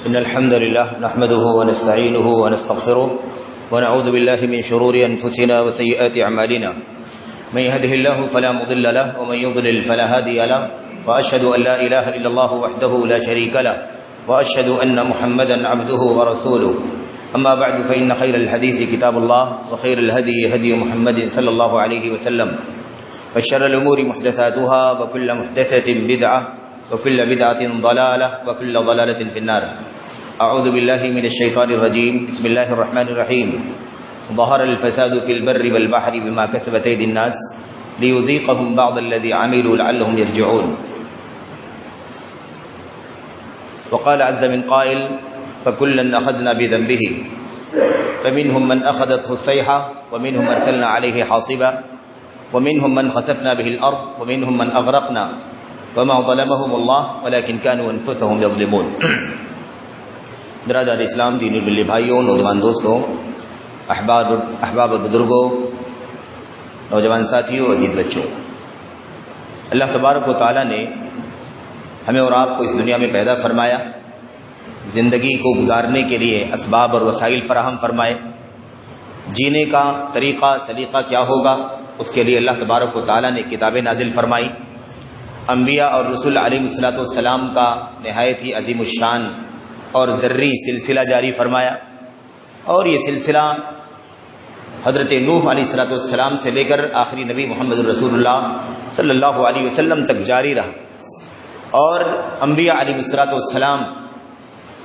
إن الحمد لله نحمده ونستعينه ونستغفره ونعوذ بالله من شرور أنفسنا وسيئات أعمالنا من يهده الله فلا مضل له ومن يضلل فلا هادي له وأشهد أن لا إله إلا الله وحده لا شريك له وأشهد أن محمدا عبده ورسوله أما بعد فإن خير الحديث كتاب الله وخير الهدي هدي محمد صلى الله عليه وسلم وشر الأمور محدثاتها وكل محدثة بدعة وكل بدعة ضلالة وكل ضلالة في النار. أعوذ بالله من الشيطان الرجيم. بسم الله الرحمن الرحيم. ظهر الفساد في البر والبحر بما كسبت أيدي الناس ليذيقهم بعض الذي عملوا لعلهم يرجعون. وقال عز من قائل فكلا أخذنا بذنبه فمنهم من أخذته الصيحة ومنهم من أرسلنا عليه حاصبا ومنهم من خسفنا به الأرض ومنهم من أغرقنا وما ظلمهم الله ولكن كانوا أنفسهم يظلمون. برادر اسلام، دین الملی بھائیوں، نوجوان دوستوں، احباب بزرگوں، نوجوان ساتھیوں اور عزیز بچوں، اللہ تبارک و تعالیٰ نے ہمیں اور آپ کو اس دنیا میں پیدا فرمایا، زندگی کو گزارنے کے لیے اسباب اور وسائل فراہم فرمائے، جینے کا طریقہ سلیقہ کیا ہوگا اس کے لیے اللہ تبارک و تعالیٰ نے کتابیں نازل فرمائی، انبیاء اور رسول علیہ السلام کا نہایت ہی عظیم الشان اور ذری سلسلہ جاری فرمایا، اور یہ سلسلہ حضرت نوح علیہ السلام سے لے کر آخری نبی محمد رسول اللہ صلی اللہ علیہ وسلم تک جاری رہا. اور انبیاء علیہ السلام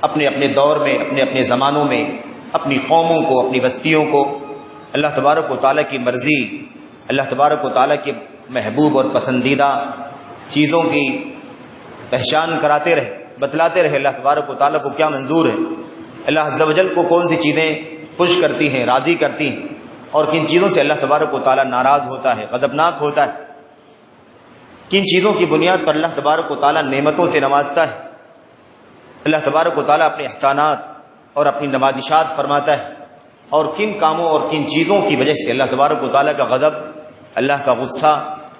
اپنے اپنے دور میں، اپنے اپنے زمانوں میں اپنی قوموں کو، اپنی بستیوں کو اللہ تبارک و تعالیٰ کی مرضی، اللہ تبارک و تعالیٰ کے محبوب اور پسندیدہ چیزوں کی پہچان کراتے رہے، بتلاتے رہے اللہ تبارک و تعالیٰ کو کیا منظور ہے، اللہ عز و جل کو کون سی چیزیں خوش کرتی ہیں، راضی کرتی ہیں، اور کن چیزوں سے اللہ تبارک و تعالیٰ ناراض ہوتا ہے، غضبناک ہوتا ہے، کن چیزوں کی بنیاد پر اللہ تبارک و تعالیٰ نعمتوں سے نوازتا ہے، اللہ تبارک و تعالیٰ اپنے احسانات اور اپنی نوازشات فرماتا ہے، اور کن کاموں اور کن چیزوں کی وجہ سے اللہ تبارک و تعالیٰ کا غضب، اللہ کا غصہ،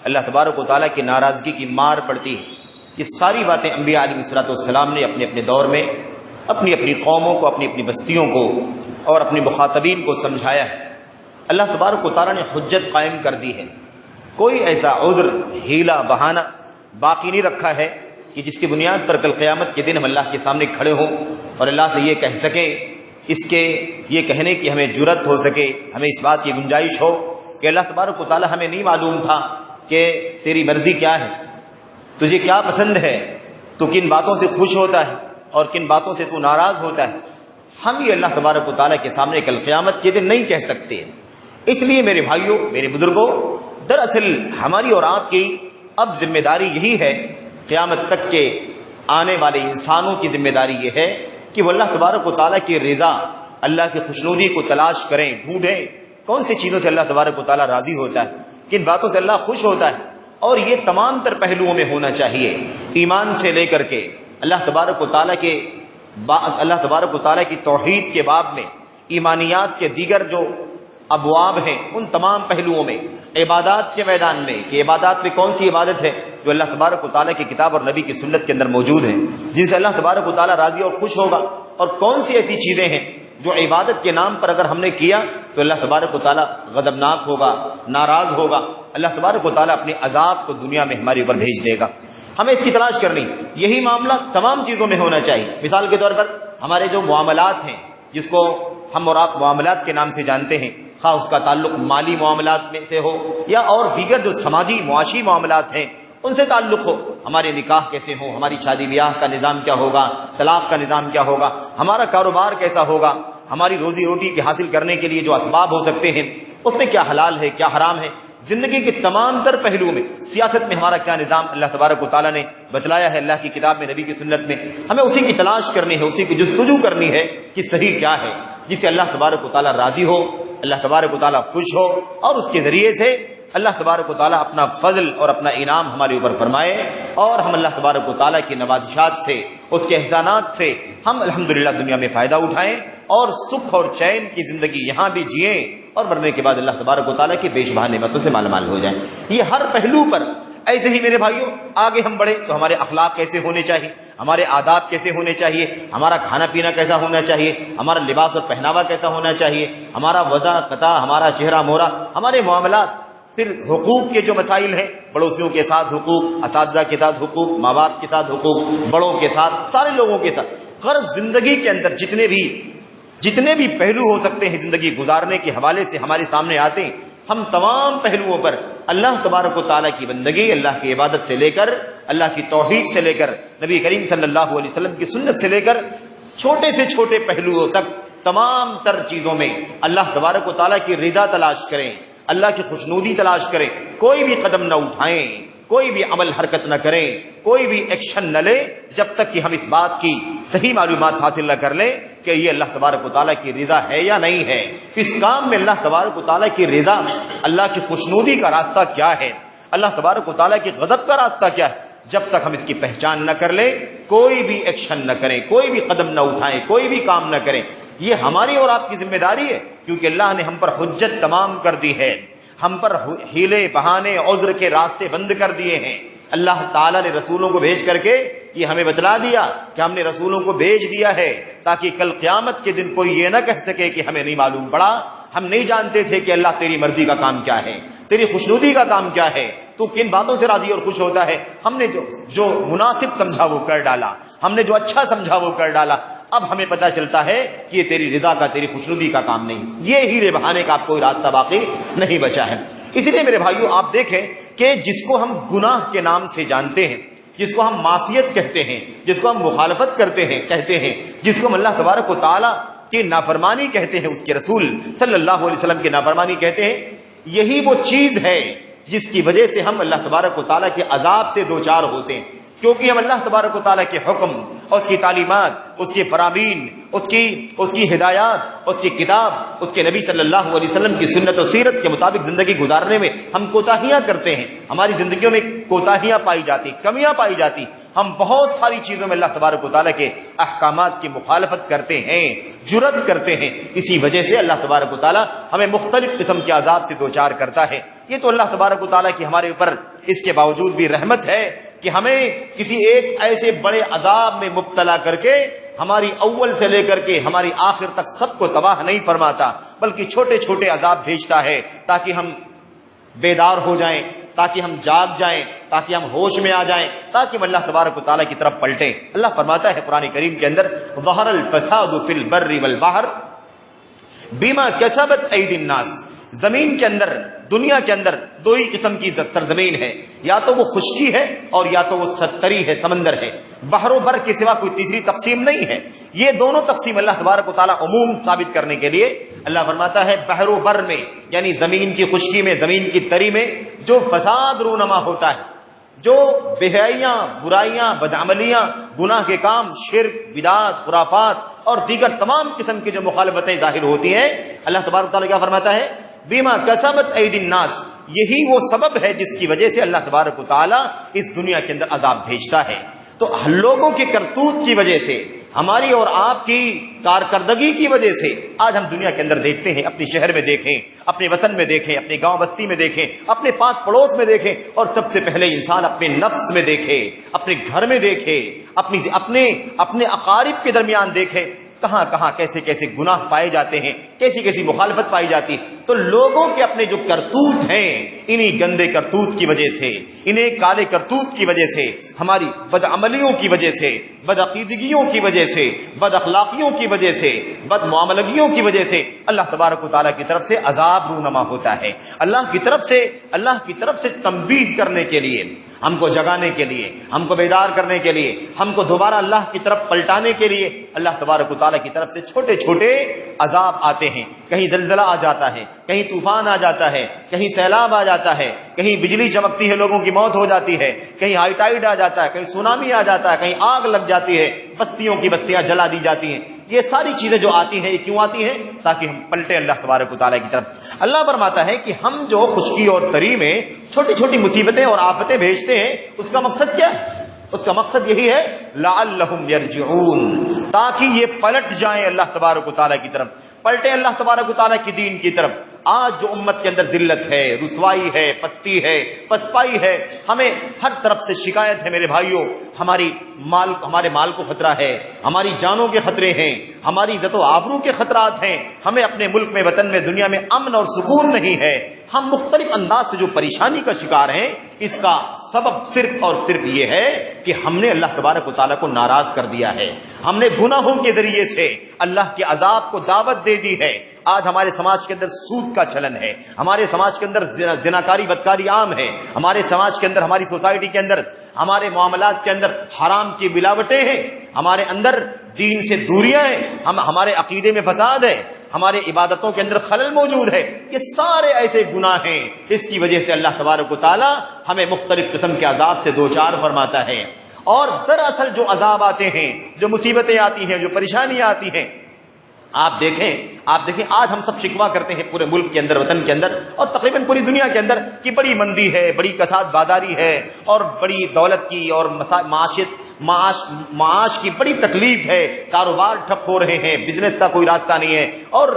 اللہ تبارک و تعالیٰ کی ناراضگی کی مار پڑتی ہے. یہ ساری باتیں انبیاء علیہ السلام نے اپنے اپنے دور میں اپنی اپنی قوموں کو، اپنی اپنی بستیوں کو اور اپنی مخاطبین کو سمجھایا ہے. اللہ تبارک و تعالیٰ نے حجت قائم کر دی ہے، کوئی ایسا عذر، ہیلہ، بہانہ باقی نہیں رکھا ہے کہ جس کی بنیاد پر کل قیامت کے دن ہم اللہ کے سامنے کھڑے ہوں اور اللہ سے یہ کہہ سکیں، اس کے یہ کہنے کی ہمیں جرت ہو سکے، ہمیں اس بات کی گنجائش ہو کہ اللہ تبارک و تعالیٰ ہمیں نہیں معلوم تھا کہ تیری مرضی کیا ہے، تجھے کیا پسند ہے، تو کن باتوں سے خوش ہوتا ہے اور کن باتوں سے تو ناراض ہوتا ہے. ہم یہ اللہ تبارک و تعالیٰ کے سامنے کل قیامت کے دن نہیں کہہ سکتے. اس لیے میرے بھائیوں، میرے بزرگوں، دراصل ہماری اور آپ کی اب ذمہ داری یہی ہے، قیامت تک کے آنے والے انسانوں کی ذمہ داری یہ ہے کہ وہ اللہ تبارک و تعالیٰ کی رضا، اللہ کی خوشنودی کو تلاش کریں، ڈھونڈیں کون سی چیزوں سے اللہ تبارک و تعالیٰ راضی ہوتا ہے، کن باتوں سے اللہ خوش ہوتا ہے. اور یہ تمام تر پہلوؤں میں ہونا چاہیے، ایمان سے لے کر کے اللہ تبارک و تعالیٰ کی توحید کے باب میں، ایمانیات کے دیگر جو ابواب ہیں ان تمام پہلوؤں میں، عبادات کے میدان میں کہ عبادات میں کون سی عبادت ہے جو اللہ تبارک و تعالیٰ کی کتاب اور نبی کی سنت کے اندر موجود ہیں، جن سے اللہ تبارک و تعالیٰ راضی اور خوش ہوگا، اور کون سی ایسی چیزیں ہیں جو عبادت کے نام پر اگر ہم نے کیا تو اللہ تبارک و تعالیٰ غضبناک ہوگا، ناراض ہوگا، اللہ تبارک و تعالیٰ اپنے عذاب کو دنیا میں ہمارے اوپر بھیج دے گا. ہمیں اس کی تلاش کرنی، یہی معاملہ تمام چیزوں میں ہونا چاہیے. مثال کے طور پر ہمارے جو معاملات ہیں، جس کو ہم اور آپ معاملات کے نام سے جانتے ہیں، خواہ اس کا تعلق مالی معاملات میں سے ہو یا اور دیگر جو سماجی معاشی معاملات ہیں ان سے تعلق ہو، ہمارے نکاح کیسے ہوں، ہماری شادی بیاہ کا نظام کیا ہوگا، طلاق کا نظام کیا ہوگا، ہمارا کاروبار کیسا ہوگا، ہماری روزی روٹی کے حاصل کرنے کے لیے جو اسباب ہو سکتے ہیں اس میں کیا حلال ہے کیا حرام ہے، زندگی کے تمام تر پہلوؤں میں، سیاست میں ہمارا کیا نظام اللہ تبارک و تعالیٰ نے بتلایا ہے اللہ کی کتاب میں، نبی کی سنت میں، ہمیں اسی کی تلاش کرنی ہے، اسی کی جستجو کرنی ہے کہ صحیح کیا ہے جس سے اللہ تبارک و تعالیٰ راضی ہو، اللہ تبارک و تعالیٰ خوش ہو، اور اس کے ذریعے سے اللہ تبارک و تعالیٰ اپنا فضل اور اپنا انعام ہمارے اوپر فرمائے، اور ہم اللہ تبارک و تعالیٰ کی نوازشات سے، اس کے احسانات سے ہم الحمدللہ دنیا میں فائدہ اٹھائیں اور سکھ اور چین کی زندگی یہاں بھی جئیں، اور مرنے کے بعد اللہ تبارک و تعالیٰ کی بے شمار نعمتوں سے مالا مال ہو جائیں. یہ ہر پہلو پر ایسے ہی میرے بھائیوں آگے ہم بڑھے تو ہمارے اخلاق کیسے ہونے چاہیے، ہمارے آداب کیسے ہونے چاہیے، ہمارا کھانا پینا کیسا ہونا چاہیے، ہمارا لباس اور پہناوا کیسا ہونا چاہیے، ہمارا وضع قطع، ہمارا چہرہ مورا، ہمارے معاملات، پھر حقوق کے جو مسائل ہیں، پڑوسیوں کے ساتھ حقوق، اساتذہ کے ساتھ حقوق، ماں باپ کے ساتھ حقوق، بڑوں کے ساتھ، سارے لوگوں کے ساتھ، غرض زندگی کے اندر جتنے بھی پہلو ہو سکتے ہیں زندگی گزارنے کے حوالے سے ہمارے سامنے آتے ہیں، ہم تمام پہلوؤں پر اللہ تبارک و تعالیٰ کی بندگی، اللہ کی عبادت سے لے کر اللہ کی توحید سے لے کر نبی کریم صلی اللہ علیہ وسلم کی سنت سے لے کر چھوٹے سے چھوٹے پہلوؤں تک تمام تر چیزوں میں اللہ تبارک و تعالیٰ کی رضا تلاش کریں، اللہ کی خوشنودی تلاش کریں، کوئی بھی قدم نہ اٹھائیں، کوئی بھی عمل حرکت نہ کریں، کوئی بھی ایکشن نہ لیں جب تک کہ ہم اس بات کی صحیح معلومات حاصل نہ کر لیں کہ یہ اللہ تبارک و تعالیٰ کی رضا ہے یا نہیں ہے، اس کام میں اللہ تبارک و تعالیٰ کی رضا، اللہ کی خوشنودی کا راستہ کیا ہے، اللہ تبارک و تعالیٰ کی غضب کا راستہ کیا ہے، جب تک ہم اس کی پہچان نہ کر لیں کوئی بھی ایکشن نہ کریں، کوئی بھی قدم نہ اٹھائیں، کوئی بھی کام نہ کریں۔ یہ ہماری اور آپ کی ذمہ داری ہے، کیونکہ اللہ نے ہم پر حجت تمام کر دی ہے، ہم پر ہیلے بہانے عذر کے راستے بند کر دیے ہیں۔ اللہ تعالیٰ نے رسولوں کو بھیج کر کے یہ ہمیں بتلا دیا کہ ہم نے رسولوں کو بھیج دیا ہے تاکہ کل قیامت کے دن کوئی یہ نہ کہہ سکے کہ ہمیں نہیں معلوم پڑا، ہم نہیں جانتے تھے کہ اللہ تیری مرضی کا کام کیا ہے، تیری خوشنودی کا کام کیا ہے، تو کن باتوں سے راضی اور خوش ہوتا ہے۔ ہم نے جو مناسب سمجھا وہ کر ڈالا، ہم نے جو اچھا سمجھا وہ کر ڈالا، اب ہمیں پتہ چلتا ہے کہ یہ تیری رضا کا، تیری خوشنودی کا کام نہیں، یہ ہیرے بہانے کا آپ کوئی راستہ باقی نہیں بچا ہے۔ اسی لیے میرے بھائیوں آپ دیکھیں کہ جس کو ہم گناہ کے نام سے جانتے ہیں، جس کو ہم معصیت کہتے ہیں، جس کو ہم مخالفت کہتے ہیں، جس کو ہم اللہ تبارک و تعالیٰ کی نافرمانی کہتے ہیں، اس کے رسول صلی اللہ علیہ وسلم کی نافرمانی کہتے ہیں، یہی وہ چیز ہے جس کی وجہ سے ہم اللہ تبارک و تعالیٰ کے عذاب سے دوچار ہوتے ہیں، کیونکہ ہم اللہ تبارک و تعالیٰ کے حکم، اس کی تعلیمات، اس کے فرامین، اس کی ہدایات، اس کی کتاب، اس کے نبی صلی اللہ علیہ وسلم کی سنت و سیرت کے مطابق زندگی گزارنے میں ہم کوتاہیاں کرتے ہیں، ہماری زندگیوں میں کوتاہیاں پائی جاتی، کمیاں پائی جاتی، ہم بہت ساری چیزوں میں اللہ تبارک و تعالیٰ کے احکامات کی مخالفت کرتے ہیں، جرأت کرتے ہیں، اسی وجہ سے اللہ تبارک و تعالیٰ ہمیں مختلف قسم کے عذاب سے دوچار کرتا ہے۔ یہ تو اللہ تبارک و تعالیٰ کی ہمارے اوپر اس کے باوجود بھی رحمت ہے کہ ہمیں کسی ایک ایسے بڑے عذاب میں مبتلا کر کے ہماری اول سے لے کر کے ہماری آخر تک سب کو تباہ نہیں فرماتا، بلکہ چھوٹے چھوٹے عذاب بھیجتا ہے تاکہ ہم بیدار ہو جائیں، تاکہ ہم جاگ جائیں، تاکہ ہم ہوش میں آ جائیں، تاکہ ہم اللہ تبارک و تعالیٰ کی طرف پلٹیں۔ اللہ فرماتا ہے قرآن کریم کے اندر ظہر الفساد فی البر والبحر بما کسبت ایدی الناس، زمین کے اندر، دنیا کے اندر دو ہی قسم کی سرزمین ہے، یا تو وہ خشکی ہے اور یا تو وہ ستری ہے، سمندر ہے، بحر و بر کے سوا کوئی تیسری تقسیم نہیں ہے۔ یہ دونوں تقسیم اللہ تبارک و تعالیٰ عموم ثابت کرنے کے لیے اللہ فرماتا ہے بحر و بر میں، یعنی زمین کی خشکی میں، زمین کی تری میں جو فساد رونما ہوتا ہے، جو بےحیاں، برائیاں، بدعملیاں، گناہ کے کام، شرک، بدعات، خرافات اور دیگر تمام قسم کی جو مخالفتیں ظاہر ہوتی ہیں، اللہ تبارک و تعالیٰ کیا فرماتا ہے بیما کسبت ایدی الناس، یہی وہ سبب ہے جس کی وجہ سے اللہ تبارک و تعالیٰ اس دنیا کے اندر عذاب بھیجتا ہے۔ تو لوگوں کے کرتوت کی وجہ سے، ہماری اور آپ کی کارکردگی کی وجہ سے آج ہم دنیا کے اندر دیکھتے ہیں، اپنے شہر میں دیکھیں، اپنے وطن میں دیکھیں، اپنے گاؤں بستی میں دیکھیں، اپنے پاس پڑوس میں دیکھیں، اور سب سے پہلے انسان اپنے نفس میں دیکھے، اپنے گھر میں دیکھے، اپنے اقارب کے درمیان دیکھے، کہاں کہاں کیسے کیسے گناہ پائے جاتے ہیں، کیسی کیسی مخالفت پائی جاتی ہے۔ تو لوگوں کے اپنے جو کرتوت ہیں، انہی گندے کرتوت کی وجہ سے، انہیں کالے کرتوت کی وجہ سے، ہماری بدعملیوں کی وجہ سے، بدعقیدگیوں کی وجہ سے، بد اخلاقیوں کی وجہ سے، بد معاملگیوں کی وجہ سے اللہ تبارک و تعالیٰ کی طرف سے عذاب رونما ہوتا ہے۔ اللہ کی طرف سے تنبیہ کرنے کے لیے، ہم کو جگانے کے لیے، ہم کو بیدار کرنے کے لیے، ہم کو دوبارہ اللہ کی طرف پلٹانے کے لیے اللہ تبارک و تعالیٰ کی طرف سے چھوٹے چھوٹے عذاب آتے ہیں۔ کہیں زلزلہ آ جاتا ہے، کہیں طوفان آ جاتا ہے، کہیں سیلاب آ جاتا ہے، کہیں بجلی چمکتی ہے لوگوں کی موت ہو جاتی ہے، کہیں ہائی ٹائیڈ آ جاتا ہے، کہیں سونامی آ جاتا ہے، کہیں آگ لگ جاتی ہے، بستیوں کی بستیاں جلا دی جاتی ہیں۔ یہ ساری چیزیں جو آتی ہیں، یہ کیوں آتی ہیں؟ تاکہ ہم پلٹیں اللہ تبارک و تعالیٰ کی طرف۔ اللہ فرماتا ہے کہ ہم جو خشکی اور تری میں چھوٹی چھوٹی مصیبتیں اور آفتیں بھیجتے ہیں، اس کا مقصد کیا ہے؟ اس کا مقصد یہی ہے لعلہم یرجعون، تاکہ یہ پلٹ جائیں اللہ تبارک و تعالیٰ کی طرف، پلٹیں اللہ تبارک و تعالیٰ کی دین کی طرف، آج جو امت کے اندر ذلت ہے، رسوائی ہے، پستی ہے، پسپائی ہے، ہمیں ہر طرف سے شکایت ہے میرے بھائیوں، ہمارے مال کو خطرہ ہے، ہماری جانوں کے خطرے ہیں، ہماری عزت و آبرو کے خطرات ہیں، ہمیں اپنے ملک میں، وطن میں، دنیا میں امن اور سکون نہیں ہے، ہم مختلف انداز سے جو پریشانی کا شکار ہیں، اس کا سبب صرف اور صرف یہ ہے کہ ہم نے اللہ تبارک و تعالیٰ کو ناراض کر دیا ہے، ہم نے گناہوں کے ذریعے سے اللہ کے عذاب کو دعوت دے دی ہے۔ آج ہمارے سماج کے اندر سود کا چلن ہے، ہمارے سماج کے اندر زناکاری بدکاری عام ہے، ہمارے سماج کے اندر، ہماری سوسائٹی کے اندر، ہمارے معاملات کے اندر حرام کی ملاوٹیں ہیں، ہمارے اندر دین سے دوریاں ہیں، ہمارے عقیدے میں فساد ہے، ہمارے عبادتوں کے اندر خلل موجود ہے۔ یہ سارے ایسے گناہ ہیں، اس کی وجہ سے اللہ تبارک و تعالی ہمیں مختلف قسم کے عذاب سے دوچار فرماتا ہے۔ اور دراصل جو عذاب آتے ہیں، جو مصیبتیں آتی ہیں، جو پریشانیاں آتی ہیں، آپ دیکھیں آج ہم سب شکوہ کرتے ہیں پورے ملک کے اندر، وطن کے اندر، اور تقریباً پوری دنیا کے اندر کہ بڑی مندی ہے، بڑی کساد بازاری ہے، اور بڑی دولت کی اور معاش کی بڑی تکلیف ہے، کاروبار ٹھپ ہو رہے ہیں، بزنس کا کوئی راستہ نہیں ہے، اور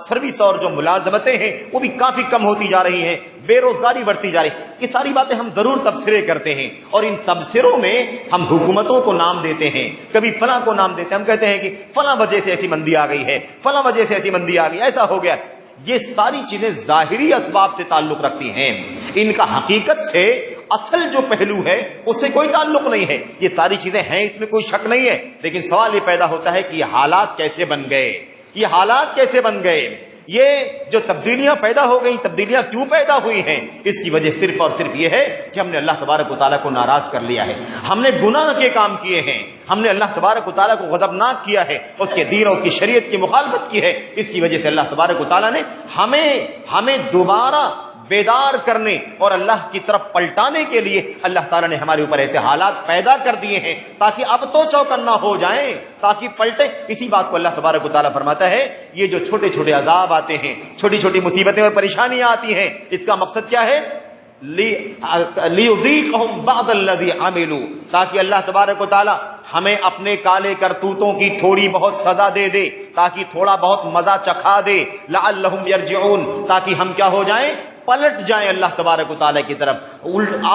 سروس اور جو ملازمتیں ہیں وہ بھی کافی کم ہوتی جا رہی ہیں، بے روزگاری بڑھتی جا رہی ہے۔ یہ ساری باتیں ہم ضرور تبصرے کرتے ہیں، اور ان تبصروں میں ہم حکومتوں کو نام دیتے ہیں، کبھی فلاں کو نام دیتے ہیں، ہم کہتے ہیں کہ فلاں وجہ سے ایسی مندی آ گئی ہے، فلاں وجہ سے ایسی مندی آ گئی، ایسا ہو گیا۔ یہ ساری چیزیں ظاہری اسباب سے تعلق رکھتی ہیں، ان کا حقیقت سے اصل جو پہلو ہے اس سے کوئی تعلق نہیں ہے۔ یہ ساری چیزیں ہیں، اس میں کوئی شک نہیں ہے، لیکن سوال یہ پیدا ہوتا ہے کہ یہ حالات کیسے بن گئے، یہ حالات کیسے بن گئے، یہ جو تبدیلیاں پیدا ہو گئیں، تبدیلیاں کیوں پیدا ہوئی ہیں؟ اس کی وجہ صرف اور صرف یہ ہے کہ ہم نے اللہ تبارک و تعالیٰ کو ناراض کر لیا ہے، ہم نے گناہ کے کام کیے ہیں، ہم نے اللہ تبارک و تعالیٰ کو غضبناک کیا ہے، اس کے دین اور اس کی شریعت کی مخالفت کی ہے۔ اس کی وجہ سے اللہ تبارک و تعالیٰ نے ہمیں دوبارہ بیدار کرنے اور اللہ کی طرف پلٹانے کے لیے اللہ تعالیٰ نے ہمارے اوپر ایسے حالات پیدا کر دیے ہیں تاکہ اب تو چوکنا ہو جائیں، تاکہ پلٹیں۔ اسی بات کو اللہ تبارک و تعالیٰ فرماتا ہے، یہ جو چھوٹے چھوٹے عذاب آتے ہیں، چھوٹی چھوٹی مصیبتیں اور پریشانیاں آتی ہیں، اس کا مقصد کیا ہے؟ لِيُذِيقَهُمْ بَعْضَ الَّذِي عَمِلُوا، تاکہ اللہ تبارک و تعالیٰ ہمیں اپنے کالے کرتوتوں کی تھوڑی بہت سزا دے دے، تاکہ تھوڑا بہت مزہ چکھا دے، لَعَلَّهُمْ يَرْجِعُونَ، تاکہ ہم کیا ہو جائیں؟ پلٹ جائیں اللہ تبارک و تعالیٰ کی طرف،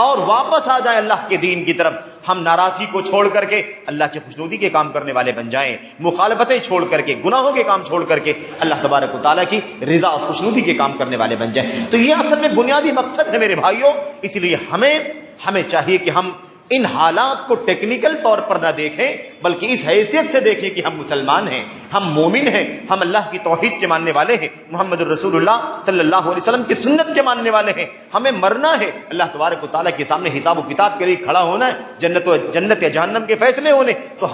اور واپس آ جائیں اللہ کے دین کی طرف۔ ہم ناراضی کو چھوڑ کر کے اللہ کی خوشنودی کے کام کرنے والے بن جائیں، مخالفتیں چھوڑ کر کے، گناہوں کے کام چھوڑ کر کے اللہ تبارک و تعالیٰ کی رضا اور خوشنودی کے کام کرنے والے بن جائیں۔ تو یہ اصل میں بنیادی مقصد ہے میرے بھائیوں۔ اس لیے ہمیں چاہیے کہ ہم ان حالات کو ٹیکنیکل طور پر نہ دیکھیں، بلکہ اس حیثیت سے دیکھیں کہ ہم مسلمان ہیں، ہم مومن ہیں، ہم اللہ کی توحید کے ماننے والے ہیں، محمد الرسول اللہ صلی اللہ علیہ وسلم کی سنت کے ماننے والے ہیں۔ ہمیں مرنا ہے، اللہ تبارک و تعالیٰ کے سامنے حساب و کتاب کے لیے کھڑا ہونا ہے، جنت یا جہنم کے فیصلے ہونے۔ تو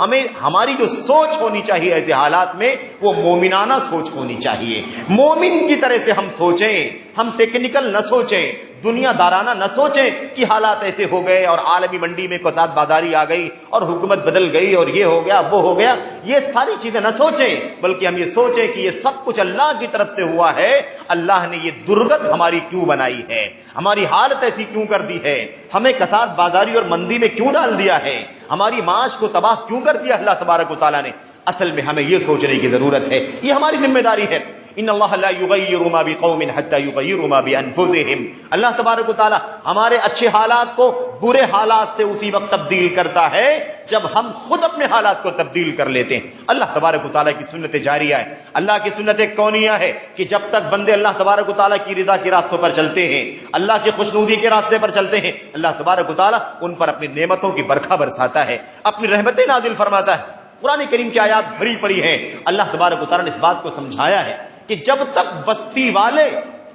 ہماری جو سوچ ہونی چاہیے ایسے حالات میں، وہ مومنانہ سوچ ہونی چاہیے، مومن کی طرح سے ہم سوچیں، ہم ٹیکنیکل نہ سوچیں، دنیا دارانہ نہ سوچیں کہ حالات ایسے ہو گئے اور عالمی منڈی میں کساد بازاری آ گئی اور حکومت بدل گئی اور یہ ہو گیا وہ ہو گیا، یہ ساری چیزیں نہ سوچیں، بلکہ ہم یہ سوچیں کہ یہ سب کچھ اللہ کی طرف سے ہوا ہے۔ اللہ نے یہ درگت ہماری کیوں بنائی ہے، ہماری حالت ایسی کیوں کر دی ہے، ہمیں کساد بازاری اور مندی میں کیوں ڈال دیا ہے، ہماری معاش کو تباہ کیوں کر دیا اللہ تبارک و تعالیٰ نے۔ اصل میں ہمیں یہ سوچنے کی ضرورت ہے، یہ ہماری ذمہ داری ہے۔ ان اللہ لا یغیر ما بقوم حتى یغیروا ما بانفسهم، اللہ تبارک و تعالی ہمارے اچھے حالات کو برے حالات سے اسی وقت تبدیل کرتا ہے جب ہم خود اپنے حالات کو تبدیل کر لیتے ہیں۔ اللہ تبارک و تعالی کی سنت جاریہ ہے، اللہ کی سنت کونیہ ہے کہ جب تک بندے اللہ تبارک و تعالی کی رضا کے راستوں پر چلتے ہیں، اللہ کی خوشنودی کے راستے پر چلتے ہیں، اللہ تبارک و تعالی ان پر اپنی نعمتوں کی برکھا برساتا ہے، اپنی رحمتیں نازل فرماتا ہے۔ قرآن کریم کی آیات بھری پڑی ہیں، اللہ تبارک و تعالی نے اس بات کو سمجھایا ہے کہ جب تک بستی والے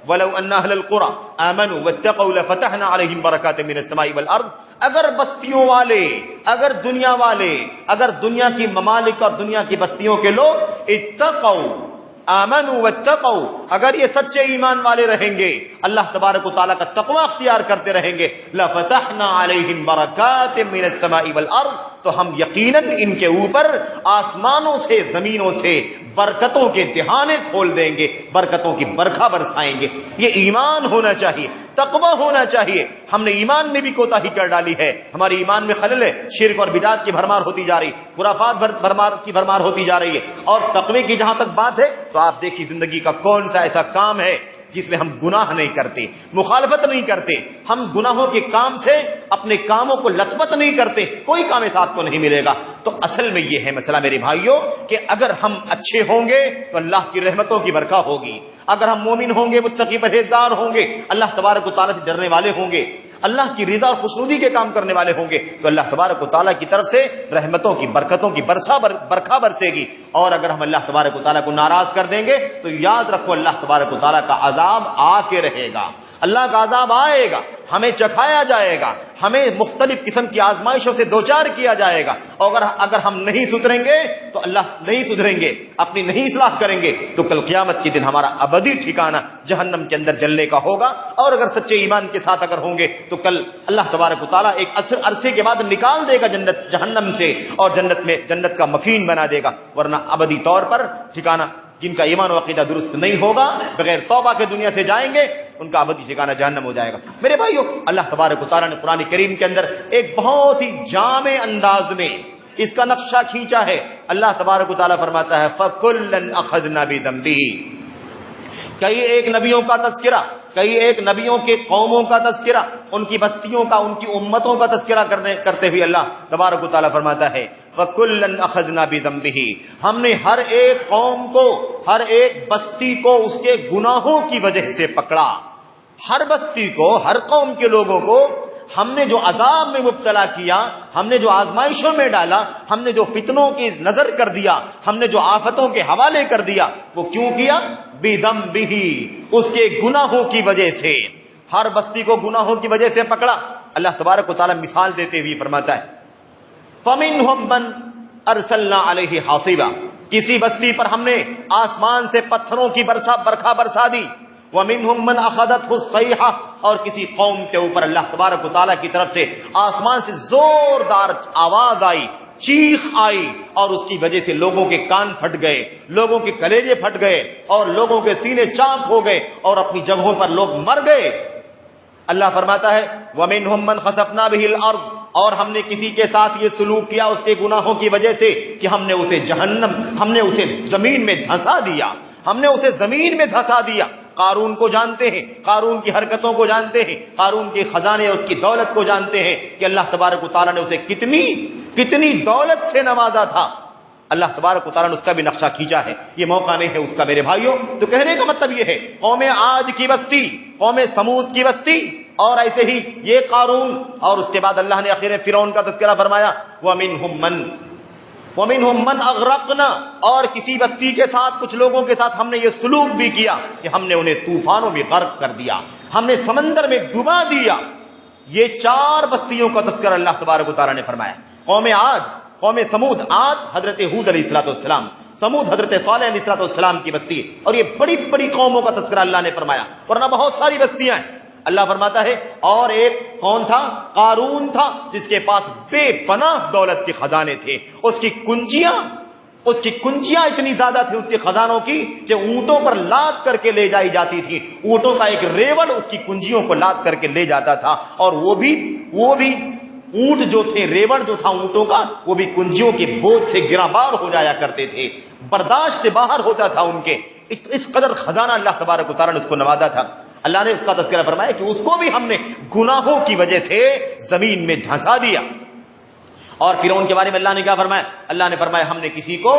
وَلَوْ أَنَّ أَهْلَ الْقُرَىٰ آمَنُوا وَاتَّقَوْا لَفَتَحْنَا عَلَيْهِمْ بَرَكَاتٍ مِّنَ السَّمَاءِ وَالْأَرْضِ، اگر بستیوں والے، اگر دنیا والے، اگر دنیا کی ممالک اور دنیا کی بستیوں کے لوگ اتقوا آمنوا واتقوا، اگر یہ سچے ایمان والے رہیں گے، اللہ تبارک و تعالیٰ کا تقوی اختیار کرتے رہیں گے، لَفَتَحْنَا عَلَيْهِمْ بَرَكَاتٍ مِّنَ السَّمَاءِ وَالْأَرْضِ، تو ہم یقیناً ان کے اوپر آسمانوں سے زمینوں سے برکتوں کے دہانے کھول دیں گے، برکتوں کی برکھا برسائیں گے۔ یہ ایمان ہونا چاہیے، تقوی ہونا چاہیے۔ ہم نے ایمان میں بھی کوتاہی کر ڈالی ہے، ہمارے ایمان میں خلل ہے، شرک اور بدعت کی بھرمار ہوتی جا رہی، خرافات کی بھرمار ہوتی جا رہی ہے۔ اور تقوی کی جہاں تک بات ہے تو آپ دیکھیے زندگی کا کون سا ایسا کام ہے جس میں ہم گناہ نہیں کرتے، مخالفت نہیں کرتے، ہم گناہوں کے کام سے اپنے کاموں کو لطمت نہیں کرتے، کوئی کام ایسا آپ کو نہیں ملے گا۔ تو اصل میں یہ ہے مسئلہ میرے بھائیوں کہ اگر ہم اچھے ہوں گے تو اللہ کی رحمتوں کی برکت ہوگی، اگر ہم مومن ہوں گے، متقی پرہیزگار ہوں گے، اللہ تبارک و تعالیٰ سے ڈرنے والے ہوں گے، اللہ کی رضا اور خوشنودی کے کام کرنے والے ہوں گے، تو اللہ تبارک و تعالیٰ کی طرف سے رحمتوں کی برکتوں کی برکھا برسے گی۔ اور اگر ہم اللہ تبارک و تعالیٰ کو ناراض کر دیں گے تو یاد رکھو اللہ تبارک و تعالیٰ کا عذاب آ کے رہے گا، اللہ کا عذاب آئے گا، ہمیں چکھایا جائے گا، ہمیں مختلف قسم کی آزمائشوں سے دوچار کیا جائے گا۔ اور اگر ہم نہیں سدھریں گے تو اللہ نہیں سدھریں گے، اپنی نہیں اصلاح کریں گے تو کل قیامت کے دن ہمارا ابدی ٹھکانہ جہنم کے اندر جلنے کا ہوگا۔ اور اگر سچے ایمان کے ساتھ اگر ہوں گے تو کل اللہ تبارک و تعالیٰ ایک عرصے کے بعد نکال دے گا جہنم سے، اور جنت کا مکین بنا دے گا، ورنہ ابدی طور پر ٹھکانہ جن کا ایمان و عقیدہ درست نہیں ہوگا، بغیر توبہ کے دنیا سے جائیں گے، ان کا ابدی ٹھکانہ جہنم ہو جائے گا۔ میرے بھائیو، اللہ تبارک و تعالیٰ نے قرآن کریم کے اندر ایک بہت ہی جامع انداز میں اس کا نقشہ کھینچا ہے۔ اللہ تبارک و تعالیٰ فرماتا ہے فَكُلًّا أَخَذْنَا بِذَنبِهِ، کئی ایک نبیوں کا تذکرہ، کئی ایک نبیوں کے قوموں کا تذکرہ، ان کی بستیوں کا، ان کی امتوں کا تذکرہ کرتے ہوئے اللہ تبارک و تعالیٰ فرماتا ہے وَكُلًّا أَخَذْنَا بِذَنبِهِ، ہم نے ہر ایک قوم کو، ہر ایک بستی کو اس کے گناہوں کی وجہ سے پکڑا۔ ہر بستی کو، ہر قوم کے لوگوں کو ہم نے جو عذاب میں مبتلا کیا، ہم نے جو آزمائشوں میں ڈالا، ہم نے جو فتنوں کی نظر کر دیا، ہم نے جو آفتوں کے حوالے کر دیا، وہ کیوں کیا؟ بِذَنبِهِ، اس کے گناہوں کی وجہ سے۔ ہر بستی کو گناہوں کی وجہ سے پکڑا۔ اللہ تبارک و تعالیٰ مثال دیتے ہوئے فرماتا ہے فَمِنْهُمْ مَنْ أَرْسَلْنَا عَلَيْهِ حَاصِبًا، کسی بستی پر ہم نے آسمان سے پتھروں کی برکھا برسا دی۔ وَمِنْهُمْ مَنْ أَخَذَتْهُ الصَّيْحَةُ، اور کسی قوم کے اوپر اللہ تبارک و تعالیٰ کی طرف سے آسمان سے زوردار آواز آئی، چیخ آئی، اور اس کی وجہ سے لوگوں کے کان پھٹ گئے، لوگوں کے کلیجے پھٹ گئے، اور لوگوں کے سینے چاک ہو گئے، اور اپنی جگہوں پر لوگ مر گئے۔ اللہ فرماتا ہے وَمِنْهُمْ مَنْ خَسَفْنَا بِهِ الْأَرْضَ، اور ہم نے کسی کے ساتھ یہ سلوک کیا اس کے گناہوں کی وجہ سے کہ ہم نے اسے زمین میں دھنسا دیا، ہم نے اسے زمین میں دھنسا دیا۔ قارون کو جانتے ہیں، قارون کی حرکتوں کو جانتے ہیں، قارون کے خزانے اور اس کی دولت کو جانتے ہیں کہ اللہ تبارک و تعالیٰ نے اسے کتنی دولت سے نوازا تھا۔ اللہ تبارک و تعالیٰ نے اس کا بھی نقشہ کھینچا ہے، یہ موقع نہیں ہے اس کا میرے بھائیوں۔ تو کہنے کا مطلب یہ ہے قوم عاد کی بستی، قوم سمود کی بستی، اور ایسے ہی یہ قارون، اور اس کے بعد اللہ نے آخر فرعون کا تذکرہ فرمایا وَمِنْهُمْ مَنْ أَغْرَقْنَا، اور کسی بستی کے ساتھ، کچھ لوگوں کے ساتھ ہم نے یہ سلوک بھی کیا کہ ہم نے انہیں طوفانوں میں غرق کر دیا، ہم نے سمندر میں ڈبا دیا۔ یہ 4 بستیوں کا تذکرہ اللہ تبارک و تعالیٰ نے فرمایا، قوم عاد، قوم سمود۔ عاد حضرت ہود علیہ السلام، سمود حضرت صالح علیہ السلام کی بستی، اور یہ بڑی بڑی قوموں کا تذکرہ اللہ نے فرمایا، ورنہ بہت ساری بستیاں ہیں۔ اللہ فرماتا ہے اور ایک کون تھا؟ قارون تھا، جس کے پاس بے پناہ دولت کے خزانے تھے، اس کی کنجیاں اتنی زیادہ تھی اس کے خزانوں کی کہ اونٹوں پر لاد کر کے لے جائی جاتی تھی، اونٹوں کا ایک ریوڑ اس کی کنجیوں کو لاد کر کے لے جاتا تھا، اور وہ بھی اونٹ جو تھے، ریوڑ جو تھا اونٹوں کا، وہ بھی کنجیوں کے بوجھ سے گرانبار ہو جایا کرتے تھے، برداشت سے باہر ہوتا تھا ان کے، اس قدر خزانہ اللہ تبارک و تعالیٰ نے اس کو نوازا تھا۔ اللہ نے اس کا تذکرہ فرمایا کہ اس کو بھی ہم نے گناہوں کی وجہ سے زمین میں دھنسا دیا۔ اور فرعون کے بارے میں اللہ نے کیا فرمایا؟ اللہ نے فرمایا ہم نے کسی کو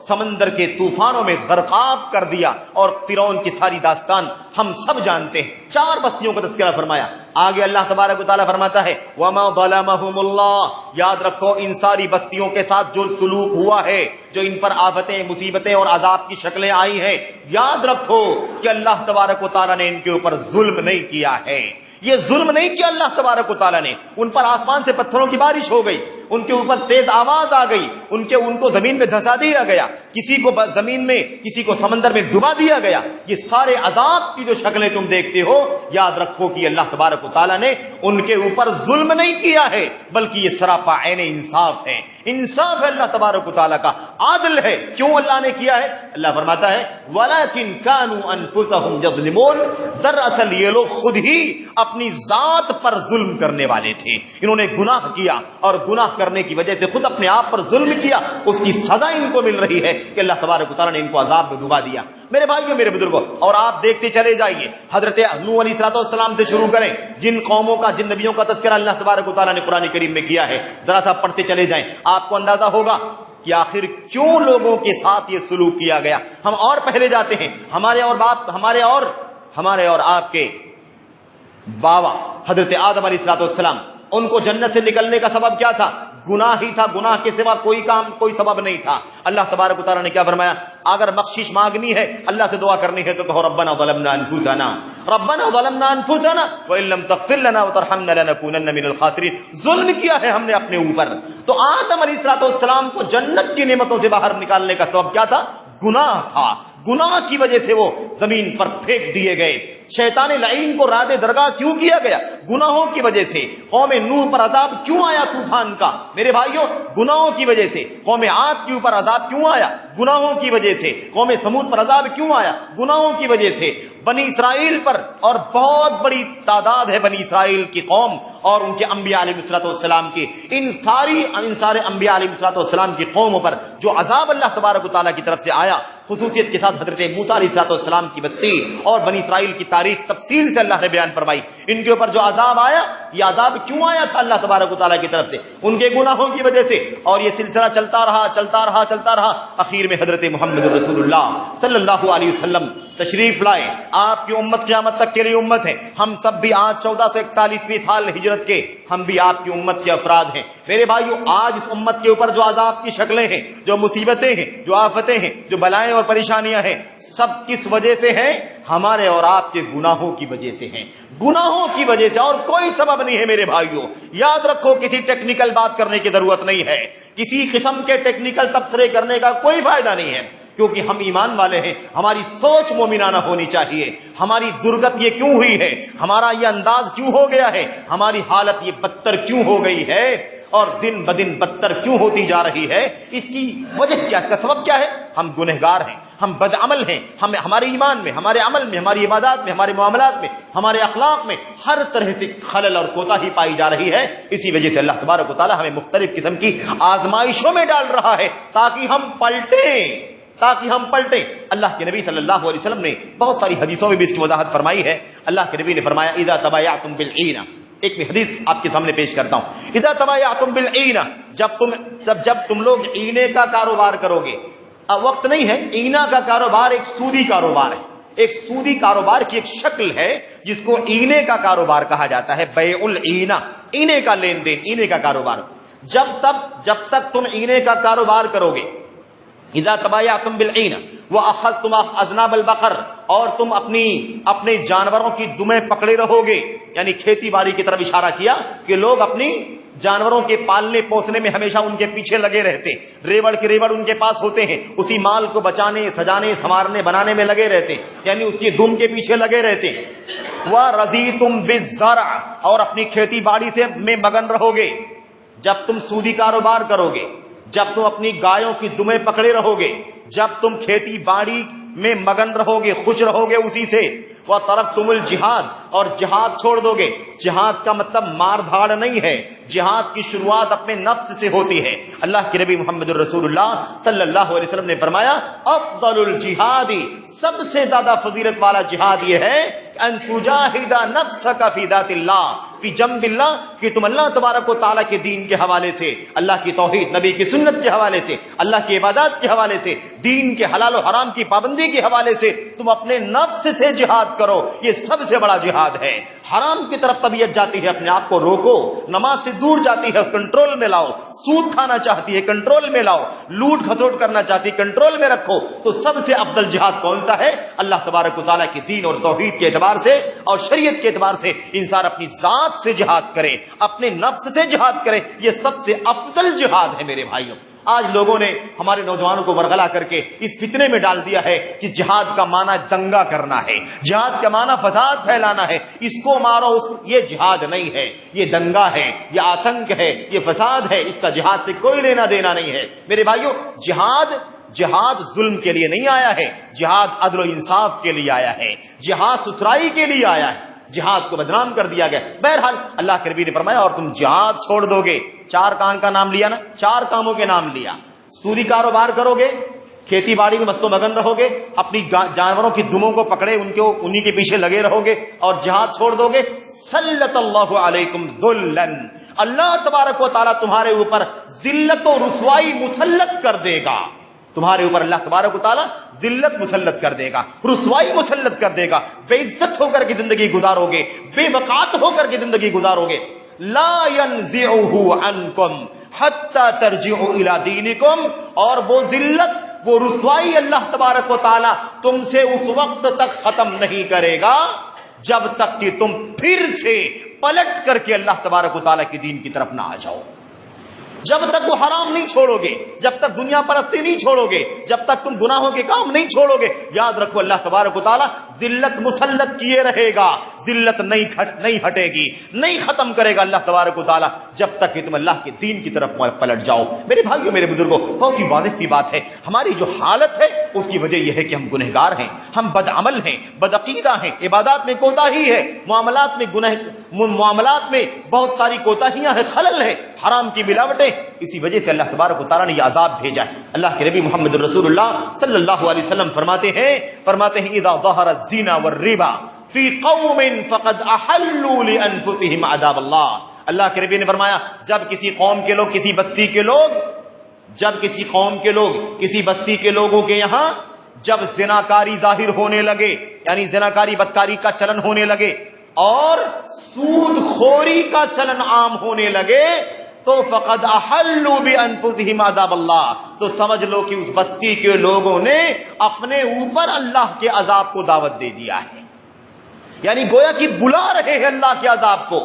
سمندر کے طوفانوں میں غرقاب کر دیا، اور فرعون کی ساری داستان ہم سب جانتے ہیں۔ 4 بستیوں کا تذکرہ فرمایا۔ آگے اللہ تبارک و تعالیٰ فرماتا ہے وَمَا ظَلَمَهُمُ اللَّهُ، یاد رکھو ان ساری بستیوں کے ساتھ جو سلوک ہوا ہے، جو ان پر آفتیں، مصیبتیں اور عذاب کی شکلیں آئی ہیں، یاد رکھو کہ اللہ تبارک و تعالیٰ نے ان کے اوپر ظلم نہیں کیا ہے۔ یہ ظلم نہیں کیا اللہ تبارک و تعالیٰ نے، ان پر آسمان سے پتھروں کی بارش ہو گئی، ان کے اوپر تیز آواز آ گئی، ان کو زمین میں دھنسا دیا گیا، کسی کو زمین میں، کسی کو سمندر میں ڈبا دیا گیا۔ یہ سارے عذاب کی جو شکلیں تم دیکھتے ہو، یاد رکھو کہ اللہ تبارک و تعالیٰ نے ان کے اوپر ظلم نہیں کیا ہے، بلکہ یہ سراپا عین انصاف ہے، انصاف ہے اللہ تبارک و تعالیٰ کا، عادل ہے۔ کیوں اللہ نے کیا ہے؟ اللہ فرماتا ہے وَلَكِنْ كَانُوا أَنفُسَهُمْ يَظْلِمُونَ، دراصل یہ لوگ خود ہی اپنی ذات پر ظلم کرنے والے تھے، انہوں نے گناہ کیا، اور گناہ کرنے کی وجہ سے خود اپنے آپ پر ظلم کیا، اس کی سزا ان کو مل رہی ہے کہ اللہ تبارک و تعالیٰ نے ان کو عذاب میں ڈبا دیا۔ میرے بھائیوں، میرے بزرگوں، اور آپ دیکھتے چلے جائیے، حضرت نوح علیہ السلام سے شروع کریں، جن قوموں کا، جن نبیوں کا تذکرہ اللہ تبارک و تعالیٰ نے قرآن کریم میں کیا ہے، ذرا سا پڑھتے چلے جائیں، آپ کو اندازہ ہوگا کہ آخر کیوں لوگوں کے ساتھ یہ سلوک کیا گیا۔ ہم اور پہلے جاتے ہیں، ہمارے اور آپ کے بابا حضرت آدم علیہ السلام، ان کو جنت سے نکلنے کا سبب کیا تھا؟ گناہ ہی تھا، گناہ کے سوا کوئی سبب نہیں تھا۔ اللہ تبارک و تعالیٰ نے کیا فرمایا؟ اگر بخشش مانگنی ہے، اللہ سے دعا کرنی ہے، تو کہو ربنا ظلمنا انفسنا وان لم تغفر لنا وترحمنا لنكونن من الخاسرین۔ ظلم کیا ہے ہم نے اپنے اوپر۔ تو آدم علیہ السلام کو جنت کی نعمتوں سے باہر نکالنے کا سبب کیا تھا؟ گناہ تھا۔ گناہ کی وجہ سے وہ زمین پر پھینک دیے گئے۔ شیطان لعین کو راد درگاہ کیوں کیا گیا؟ گناہوں کی وجہ سے۔ قوم نوح پر عذاب کیوں آیا طوفان کا؟ میرے بھائیوں، گناہوں کی وجہ سے۔ قوم عاد کے اوپر عذاب کیوں آیا؟ گناہوں کی وجہ سے۔ قوم سمود پر عذاب کیوں آیا؟ گناہوں کی وجہ سے۔ بنی اسرائیل پر، اور بہت بڑی تعداد ہے بنی اسرائیل کی قوم اور ان کے انبیاء علیہ السلام کی، ان سارے انبیاء علیہ السلام کی قوموں پر جو عذاب اللہ تبارک و تعالیٰ کی طرف سے آیا، خصوصیت کے ساتھ حضرت موسیٰ علیہ السلام کی بستی اور بنی اسرائیل کی تاریخ تفصیل سے اللہ نے بیان فرمائی۔ ان کے اوپر جو عذاب آیا، یہ عذاب کیوں آیا تھا اللہ تبارک و تعالیٰ کی طرف سے؟ ان کے گناہوں کی وجہ سے۔ اور یہ سلسلہ چلتا رہا، اخیر میں حضرت محمد رسول اللہ صلی اللہ علیہ وسلم تشریف لائے۔ آپ کی امت قیامت تک کے لیے امت ہے۔ ہم سب بھی آج 1441 سال ہجرت کے، ہم بھی آپ کی امت کے افراد ہیں۔ میرے بھائیوں، آج اس امت کے اوپر جو عذاب کی شکلیں ہیں، جو مصیبتیں ہیں، جو آفتیں ہیں، جو بلائیں اور پریشانیاں ہیں، سب کس وجہ سے ہیں؟ ہمارے اور آپ کے گناہوں کی وجہ سے ہیں۔ گناہوں کی وجہ سے، اور کوئی سبب نہیں ہے میرے بھائیوں۔ یاد رکھو، کسی ٹیکنیکل بات کرنے کی ضرورت نہیں ہے، کسی قسم کے ٹیکنیکل تبصرے کرنے کا کوئی فائدہ نہیں ہے، کیونکہ ہم ایمان والے ہیں۔ ہماری سوچ مومنانہ ہونی چاہیے۔ ہماری درگت یہ کیوں ہوئی ہے؟ ہمارا یہ انداز کیوں ہو گیا ہے؟ ہماری حالت یہ بدتر کیوں ہو گئی ہے اور دن بدن بدتر کیوں ہوتی جا رہی ہے؟ اس کی وجہ کیا؟ اس کا سبب کیا ہے؟ ہم گنہگار ہیں، ہم بد عمل ہیں، ہمارے ایمان میں، ہمارے عمل میں، ہماری عبادات میں، ہمارے معاملات میں، ہمارے اخلاق میں ہر طرح سے خلل اور کوتاہی پائی جا رہی ہے۔ اسی وجہ سے اللہ تبارک و تعالیٰ ہمیں مختلف قسم کی آزمائشوں میں ڈال رہا ہے تاکہ ہم پلٹیں۔ اللہ کے نبی صلی اللہ علیہ وسلم نے بہت ساری حدیثوں میں بھی اس کی وضاحت فرمائی ہے۔ اللہ کے نبی نے فرمایا اذا تبایعتم بالعینہ، ایک میں حدیث آپ کے سامنے پیش کرتا ہوں، اذا تبایعتم بالعینہ، جب تم لوگ اینے کا کاروبار کرو گے۔ اب وقت نہیں ہے، اینا کا کاروبار ایک سودی کاروبار ہے، ایک سودی کاروبار کی ایک شکل ہے جس کو اینے کا کاروبار کہا جاتا ہے، بیع العینہ، اینے کا لین دین، اینے کا کاروبار۔ جب تک تم اینے کا کاروبار کرو گے، اذا تبایعتم بالعینہ واخذتم اذناب البقر، اور تم اپنے جانوروں کی دمیں پکڑے رہو گے، یعنی کھیتی باڑی کی طرف اشارہ کیا کہ لوگ اپنی جانوروں کے پالنے پوسنے میں ہمیشہ ان کے پیچھے لگے رہتے، ریوڑ کے ریوڑ ان کے پاس ہوتے ہیں، اسی مال کو بچانے، سجانے، سنوارنے، بنانے میں لگے رہتے، یعنی اس کی دم کے پیچھے لگے رہتے۔ وَرَضِيتُمْ بِالزَّرْعِ، اور اپنی کھیتی باڑی سے میں مگن رہو گے۔ جب تم سودی کاروبار کرو گے، جب تم اپنی گایوں کی دمیں پکڑے رہو گے، جب تم کھیتی باڑی میں مگن رہو گے، خوش رہو گے اسی سے، وَتَرَكْتُمُ الْجِهَادَ، اور جہاد چھوڑ دو گے۔ جہاد کا مطلب مار دھاڑ نہیں ہے، جہاد کی شروعات اپنے نفس سے ہوتی ہے۔ اللہ کے نبی محمد الرسول اللہ صلی اللہ علیہ وسلم نے فرمایا افضل الجہاد، سب سے زیادہ فضیلت والا جہاد یہ ہے ان تجاہد نفسک فی ذات اللہ، فی جنب اللہ، کہ تم اللہ تبارک و تعالیٰ کے دین کے حوالے سے، اللہ کی توحید، نبی کی سنت کے حوالے سے، اللہ کی عبادات کے حوالے سے، دین کے حلال و حرام کی پابندی کے حوالے سے تم اپنے نفس سے جہاد کرو۔ یہ سب سے بڑا جہاد ہے۔ حرام کی طرف طبیعت جاتی ہے، اپنے آپ کو روکو، نماز سے دور جاتی ہے، اس کنٹرول میں لاؤ، سود کھانا چاہتی ہے کنٹرول میں لاؤ، لوٹ کھسوٹ کرنا چاہتی ہے کنٹرول میں رکھو۔ تو سب سے افضل جہاد کون سا ہے؟ اللہ تبارک و تعالیٰ کے دین اور توحید کے اعتبار سے اور شریعت کے اعتبار سے انسان اپنی ذات سے جہاد کرے، اپنے نفس سے جہاد کرے، یہ سب سے افضل جہاد ہے میرے بھائیوں۔ آج لوگوں نے ہمارے نوجوانوں کو ورغلا کر کے اس فتنے میں ڈال دیا ہے کہ جہاد کا معنی دنگا کرنا ہے، جہاد کا معنی فساد پھیلانا ہے، اس کو مارو، یہ جہاد نہیں ہے، یہ دنگا ہے، یہ آتنک ہے، یہ فساد ہے، اس کا جہاد سے کوئی لینا دینا نہیں ہے میرے بھائیوں۔ جہاد ظلم کے لیے نہیں آیا ہے، جہاد عدل و انصاف کے لیے آیا ہے، جہاد ستھرائی کے لیے آیا ہے، جہاد کو بدنام کر دیا گیا. بہرحال اللہ کے نبی نے فرمایا اور تم جہاد چھوڑ دو گے، 4 کام کا نام لیا نا، 4 کاموں کے نام لیا. سودی کاروبار کرو گے، کھیتی باڑی میں مست و مگن رہو گے، اپنی جانوروں کی دموں کو پکڑے انہی کے پیچھے لگے رہو گے اور جہاد چھوڑ دو گے، سلط اللہ علیکم ذلن، اللہ تبارک و تعالیٰ تمہارے اوپر ذلت و رسوائی مسلط کر دے گا. تمہارے اوپر اللہ تبارک و تعالیٰ ذلت مسلط کر دے گا، رسوائی مسلط کر دے گا، بے عزت ہو کر کے زندگی گزارو گے، بے وقات ہو کر کے زندگی گزارو گے. لا ينزعه عنکم حتی ترجعوا الی دینکم، اور وہ ذلت، وہ رسوائی اللہ تبارک و تعالیٰ تم سے اس وقت تک ختم نہیں کرے گا جب تک کہ تم پھر سے پلٹ کر کے اللہ تبارک و تعالیٰ کے دین کی طرف نہ آ جاؤ. جب تک وہ حرام نہیں چھوڑو گے، جب تک دنیا پرستی نہیں چھوڑو گے، جب تک تم گناہوں کے کام نہیں چھوڑو گے، یاد رکھو اللہ تبارک و تعالیٰ ذلت مسلط کیے رہے گا. ذلت نہیں ہٹے گی، نہیں ختم کرے گا اللہ تبارک و تعالیٰ جب تک کہ تم اللہ کے دین کی طرف پلٹ جاؤ. میرے بھائیوں، میرے بزرگوں، بہت ہی واضح سی بات ہے، ہماری جو حالت ہے اس کی وجہ یہ ہے کہ ہم گنہگار ہیں، ہم بدعمل ہیں، بدعقیدہ ہیں، عبادات میں کوتاہی ہے، معاملات میں بہت ساری کوتاہیاں ہیں، خلل ہے، حرام کی ملاوٹیں. اسی وجہ سے اللہ تبارک و تعالیٰ نے یہ عذاب بھیجا ہے. اللہ کے نبی محمد رسول اللہ صلی اللہ علیہ وسلم فرماتے ہیں اذا ظہر الزنا والربا فی قوم فقد احلوا لانفسهم عذاب اللہ. اللہ کے نبی نے فرمایا جب کسی قوم کے لوگ، کسی بستی کے لوگ، جب کسی قوم کے لوگ، کسی بستی کے لوگوں کے یہاں جب زناکاری ظاہر ہونے لگے، یعنی زناکاری بدکاری کا چلن ہونے لگے اور سود خوری کا چلن عام ہونے لگے، تو فقد احلوا بانفسهم عذاب اللہ، تو سمجھ لو کہ اس بستی کے لوگوں نے اپنے اوپر اللہ کے عذاب کو دعوت دے دیا ہے. یعنی گویا کہ بلا رہے ہیں اللہ کے عذاب کو.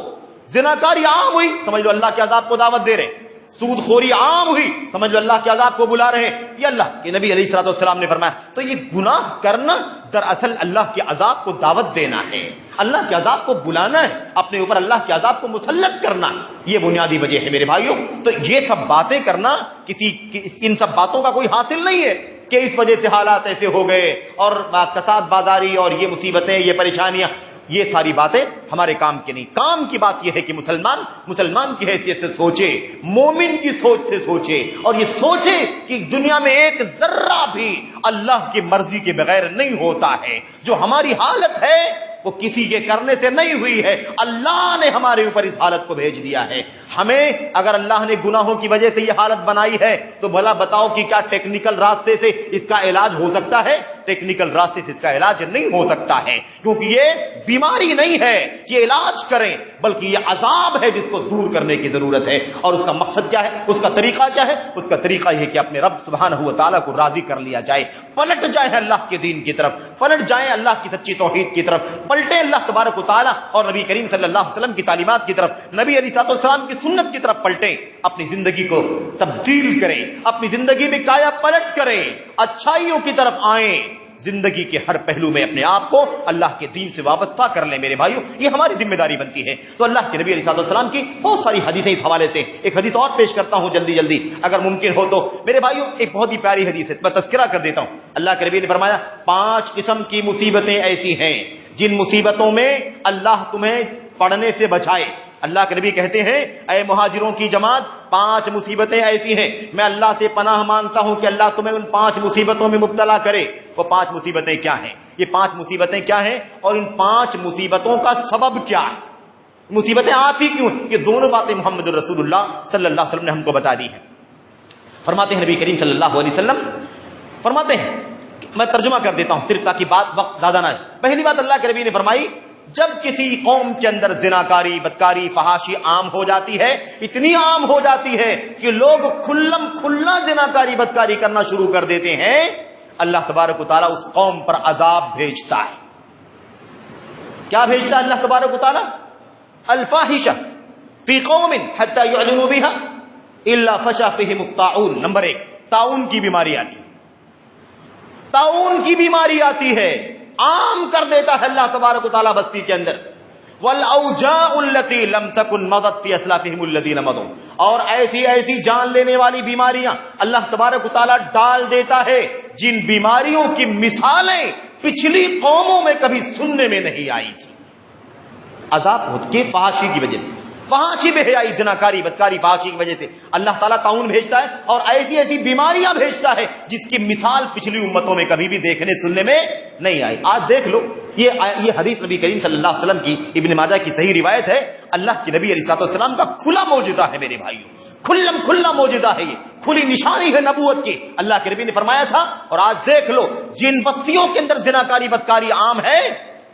زناکاری عام ہوئی، سمجھ لو اللہ کے عذاب کو دعوت دے رہے. سود خوری عام ہوئی، سمجھ لو اللہ کے عذاب کو بلا رہے. یہ اللہ کے نبی علیہ الصلوۃ والسلام نے فرمایا. تو یہ گناہ کرنا دراصل اللہ کے عذاب کو دعوت دینا ہے، اللہ کے عذاب کو بلانا ہے، اپنے اوپر اللہ کے عذاب کو مسلط کرنا. یہ بنیادی وجہ ہے میرے بھائیوں. تو یہ سب باتیں کرنا ان سب باتوں کا کوئی حاصل نہیں ہے کہ اس وجہ سے حالات ایسے ہو گئے اور کساد بازاری اور یہ مصیبتیں، یہ پریشانیاں، یہ ساری باتیں ہمارے کام کی نہیں. کام کی بات یہ ہے کہ مسلمان کی حیثیت سے سوچے، مومن کی سوچ سے سوچے، اور یہ سوچے کہ دنیا میں ایک ذرہ بھی اللہ کی مرضی کے بغیر نہیں ہوتا ہے. جو ہماری حالت ہے وہ کسی کے کرنے سے نہیں ہوئی ہے، اللہ نے ہمارے اوپر اس حالت کو بھیج دیا ہے. ہمیں اگر اللہ نے گناہوں کی وجہ سے یہ حالت بنائی ہے تو بھلا بتاؤ کہ کیا ٹیکنیکل راستے سے اس کا علاج ہو سکتا ہے؟ ٹیکنیکل راستے سے اس کا علاج نہیں ہو سکتا ہے، کیونکہ یہ بیماری نہیں ہے کہ علاج کریں، بلکہ یہ عذاب ہے جس کو دور کرنے کی ضرورت ہے. اور اس کا مقصد کیا ہے، اس کا طریقہ کیا ہے؟ اس کا طریقہ یہ کہ اپنے رب سبحانہ و تعالیٰ کو راضی کر لیا جائے، پلٹ جائے اللہ کے دین کی طرف، پلٹ جائیں اللہ کی سچی توحید کی طرف، پلٹے اللہ تبارک و تعالیٰ اور نبی کریم صلی اللہ علیہ وسلم کی تعلیمات کی طرف، نبی علیہ الصلوۃ والسلام کی سنت کی طرف پلٹیں، اپنی زندگی کو تبدیل کریں، اپنی زندگی میں کایا پلٹ کریں، اچھائیوں کی طرف آئیں، زندگی کے ہر پہلو میں اپنے آپ کو اللہ کے دین سے وابستہ کر لیں. میرے بھائیوں، یہ ہماری ذمہ داری بنتی ہے. تو اللہ کے نبی علیہ الصلوۃ والسلام کی بہت ساری حدیثیں اس حوالے سے. ایک حدیث اور پیش کرتا ہوں جلدی اگر ممکن ہو تو. میرے بھائیوں، ایک بہت ہی پیاری حدیث ہے، میں تذکرہ کر دیتا ہوں. اللہ کے نبی نے فرمایا 5 قسم کی مصیبتیں ایسی ہیں جن مصیبتوں میں اللہ تمہیں پڑنے سے بچائے. اللہ کے نبی کہتے ہیں اے مہاجروں کی جماعت، 5 مصیبتیں ایسی ہیں، میں اللہ سے پناہ مانگتا ہوں کہ اللہ تمہیں ان 5 مصیبتوں میں مبتلا کرے. وہ 5 مصیبتیں کیا ہیں؟ یہ 5 مصیبتیں کیا ہیں اور ان 5 مصیبتوں کا سبب کیا ہے؟ مصیبتیں آتی کیوں ہیں؟ یہ دونوں باتیں محمد رسول اللہ صلی اللہ علیہ وسلم نے ہم کو بتا دی ہیں. فرماتے ہیں نبی کریم صلی اللہ علیہ وسلم فرماتے ہیں، میں ترجمہ کر دیتا ہوں صرف تاکہ وقت زیادہ نہ ہے. پہلی بات اللہ کے نبی نے فرمائی، جب کسی قوم کے اندر زناکاری، بدکاری، فحاشی عام ہو جاتی ہے، اتنی عام ہو جاتی ہے کہ لوگ کھلا زناکاری، بدکاری کرنا شروع کر دیتے ہیں، اللہ تبارک و تعالیٰ اس قوم پر عذاب بھیجتا ہے. کیا بھیجتا ہے اللہ تبارک و تعالیٰ؟ الفاحشہ فی قوم حتی یعلنوا بها الا فشا فیہم الطاعون. نمبر 1، طاعون کی بیماری آتی ہے. طاعون کی بیماری آتی ہے، عام کر دیتا ہے اللہ تبارک و تعالیٰ بستی کے اندر. والاوجاع التي لم تكن مضت في اسلافهم الذين مضوا، اور ایسی جان لینے والی بیماریاں اللہ تبارک و تعالیٰ ڈال دیتا ہے جن بیماریوں کی مثالیں پچھلی قوموں میں کبھی سننے میں نہیں آئی تھی. عذاب ہوتا کہ فحاشی کی وجہ سے، فحاشی بے حیائی، زناکاری، بدکاری، فحاشی کی وجہ سے اللہ تعالیٰ طاعون بھیجتا ہے اور ایسی ایسی بیماریاں بھیجتا ہے جس کی مثال پچھلی امتوں میں کبھی بھی دیکھنے سننے میں نہیں آئی۔ آج دیکھ لو، یہ حدیث نبی کریم صلی اللہ علیہ وسلم کی ابن ماجہ کی صحیح روایت ہے، اللہ کے نبی علیہ السلام کا کھلا موجودہ ہے میرے بھائیوں، کھلا موجودہ ہے، یہ کھلی نشانی ہے نبوت کی۔ اللہ کے نبی نے فرمایا تھا، اور آج دیکھ لو جن بستیوں کے اندر زناکاری بدکاری عام ہے،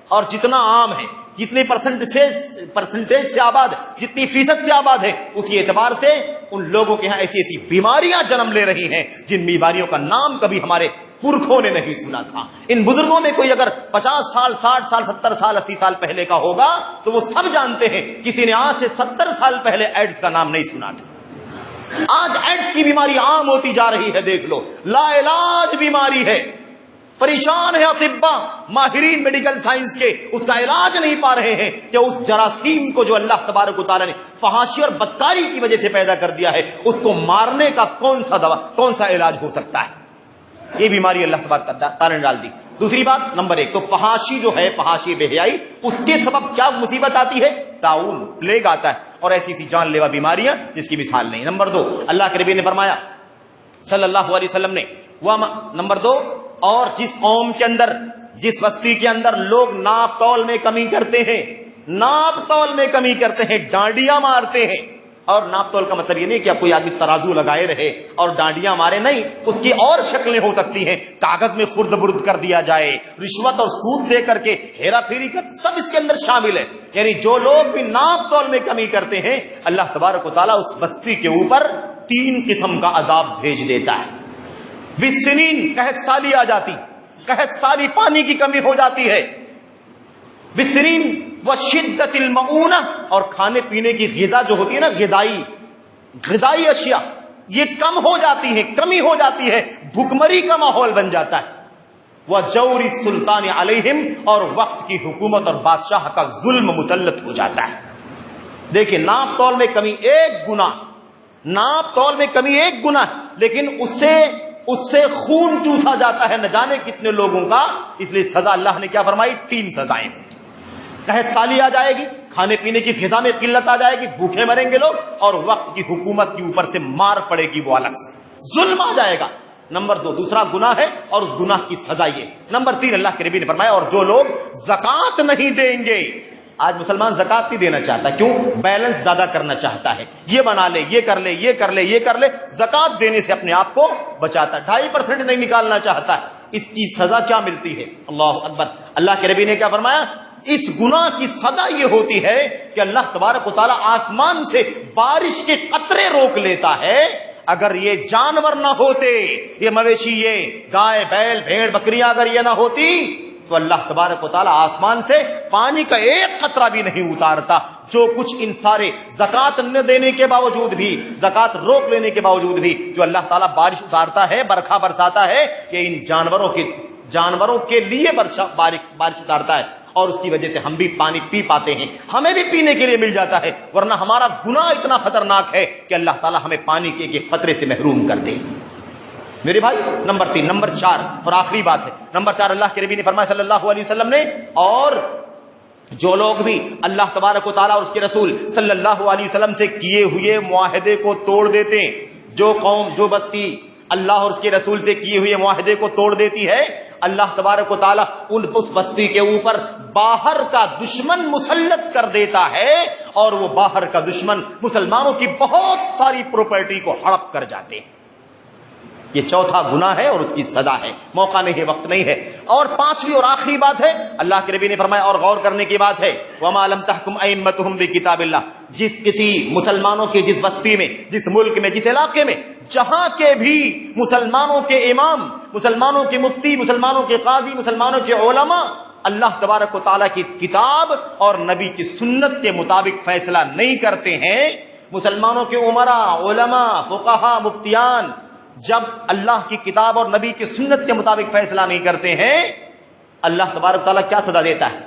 اور جتنا عام ہے، جتنے پرسنٹیج سے آباد، جتنی فیصد سے آباد ہے، اسی اعتبار سے ان لوگوں کے ہاں ایسی ایسی بیماریاں جنم لے رہی ہیں جن بیماریوں کا نام کبھی ہمارے پرکھوں نے نہیں سنا تھا۔ ان بزرگوں میں کوئی اگر 50 سال، 60 سال، 70 سال، 80 سال پہلے کا ہوگا تو وہ سب جانتے ہیں، کسی نے آج سے 70 سال پہلے ایڈز کا نام نہیں سنا تھا۔ آج ایڈز کی بیماری عام ہوتی جا رہی ہے، دیکھ لو، لا علاج بیماری ہے، پریشان ہے اطباء، ماہرین میڈیکل سائنس کے، اس کا علاج نہیں پا رہے ہیں کہ اس جراثیم کو جو اللہ تبارک و تعالیٰ نے فحاشی اور بدکاری کی وجہ سے پیدا کر دیا ہے، اس کو مارنے کا کون سا علاج ہو سکتا ہے۔ یہ بیماری اللہ تبارک و تعالیٰ نے ڈال دی۔ دوسری بات، نمبر 1 تو فحاشی جو ہے، فحاشی بے حیائی، اس کے سبب کیا مصیبت آتی ہے؟ طاعون، پلیگ آتا ہے، اور ایسی ایسی جان لیوا بیماریاں جس کی مثال نہیں۔ نمبر 2 اللہ کے نبی نے فرمایا صلی اللہ علیہ وسلم نے، نمبر 2 اور جس قوم کے اندر، جس بستی کے اندر لوگ ناپ تول میں کمی کرتے ہیں، ڈانڈیاں مارتے ہیں، اور ناپ تول کا مطلب یہ نہیں کہ اب کوئی آدمی ترازو لگائے رہے اور ڈانڈیاں مارے، نہیں، اس کی اور شکلیں ہو سکتی ہیں، کاغذ میں خرد برد کر دیا جائے، رشوت اور سود دے کر کے ہیرا پھیری کر، سب اس کے اندر شامل ہے۔ یعنی جو لوگ بھی ناپ تول میں کمی کرتے ہیں، اللہ تبارک و تعالیٰ اس بستی کے اوپر 3 قسم کا عذاب بھیج دیتا ہے۔ بسنین، قحط سالی آ جاتی، قحط سالی، پانی کی کمی ہو جاتی ہے، بسنین وشدت المعونہ، اور کھانے پینے کی غذا جو ہوتی ہے نا، غذائی اشیاء، یہ کم ہو جاتی ہے، کمی ہو جاتی ہے، بھوکمری کا ماحول بن جاتا ہے۔ وجور السلطان علیہم، اور وقت کی حکومت اور بادشاہ کا ظلم مسلط ہو جاتا ہے۔ دیکھیں، ناپ تول میں کمی ایک گناہ، لیکن اس سے خون چوسا جاتا ہے نہ جانے کتنے لوگوں کا۔ اس لیے سزا اللہ نے کیا فرمائی؟ 3 سزائیں۔ قحط سالی آ جائے گی، کھانے پینے کی غذا میں قلت آ جائے گی، بھوکے مریں گے لوگ، اور وقت کی حکومت کے اوپر سے مار پڑے گی، وہ الگ سے ظلم آ جائے گا۔ نمبر 2 دوسرا گناہ ہے، اور اس گناہ کی سزا یہ۔ نمبر 3 اللہ کے نبی نے فرمایا، اور جو لوگ زکوٰۃ نہیں دیں گے۔ آج مسلمان زکوٰۃ نہیں دینا چاہتا، کیوں؟ بیلنس زیادہ کرنا چاہتا ہے، یہ بنا لے، یہ کر لے، زکوٰۃ دینے سے اپنے آپ کو بچاتا ہے، 2.5% نہیں نکالنا چاہتا ہے۔ اس کی سزا کیا ملتی ہے؟ اللہ اکبر، اللہ کے نبی نے کیا فرمایا؟ اس گناہ کی سزا یہ ہوتی ہے کہ اللہ تبارک و تعالیٰ آسمان سے بارش کے قطرے روک لیتا ہے۔ اگر یہ جانور نہ ہوتے، یہ مویشی، یہ گائے، بیل، بھیڑ، بکریاں اگر یہ نہ ہوتی تو اللہ تبارک و تعالیٰ آسمان سے پانی کا ایک قطرہ بھی نہیں اتارتا۔ جو کچھ ان سارے زکوٰۃ نہ دینے کے باوجود بھی، زکوٰۃ روک لینے کے باوجود بھی جو اللہ تعالیٰ بارش اتارتا ہے، برکھا برساتا ہے، کہ ان جانوروں کے لیے بارش اتارتا ہے، اور اس کی وجہ سے ہم بھی پانی پی پاتے ہیں، ہمیں بھی پینے کے لیے مل جاتا ہے، ورنہ ہمارا گناہ اتنا خطرناک ہے کہ اللہ تعالیٰ ہمیں پانی کے ایک قطرے سے محروم کر دے۔ میرے بھائی، نمبر 3، نمبر 4 اور آخری بات ہے، نمبر 4 اللہ کے نبی نے فرمایا صلی اللہ علیہ وسلم نے، اور جو لوگ بھی اللہ تبارک و تعالیٰ اور اس کے رسول صلی اللہ علیہ وسلم سے کیے ہوئے معاہدے کو توڑ دیتے ہیں، جو قوم، جو بستی اللہ اور اس کے رسول سے کیے ہوئے معاہدے کو توڑ دیتی ہے، اللہ تبارک و تعالیٰ اس بستی کے اوپر باہر کا دشمن مسلط کر دیتا ہے، اور وہ باہر کا دشمن مسلمانوں کی بہت ساری پراپرٹی کو ہڑپ کر جاتے ہیں۔ یہ چوتھا گناہ ہے اور اس کی سزا ہے، موقع نہیں ہے، وقت نہیں ہے۔ اور 5ویں اور آخری بات ہے، اللہ کے نبی نے فرمایا، اور غور کرنے کی بات ہے، وَمَا لَمْ تَحْكُمْ أَئِمَّتُهُمْ بِكِتَابِ اللَّهِ، جس کسی مسلمانوں کی جس بستی میں، جس ملک میں، جس علاقے میں، جہاں کے بھی مسلمانوں کے امام، مسلمانوں کے مفتی، مسلمانوں کے قاضی، مسلمانوں کے علماء اللہ تبارک و تعالیٰ کی کتاب اور نبی کی سنت کے مطابق فیصلہ نہیں کرتے ہیں، مسلمانوں کے عمراء، علماء، فقہاء، مفتیان جب اللہ کی کتاب اور نبی کی سنت کے مطابق فیصلہ نہیں کرتے ہیں، اللہ تبارک تعالیٰ کیا سزا دیتا ہے؟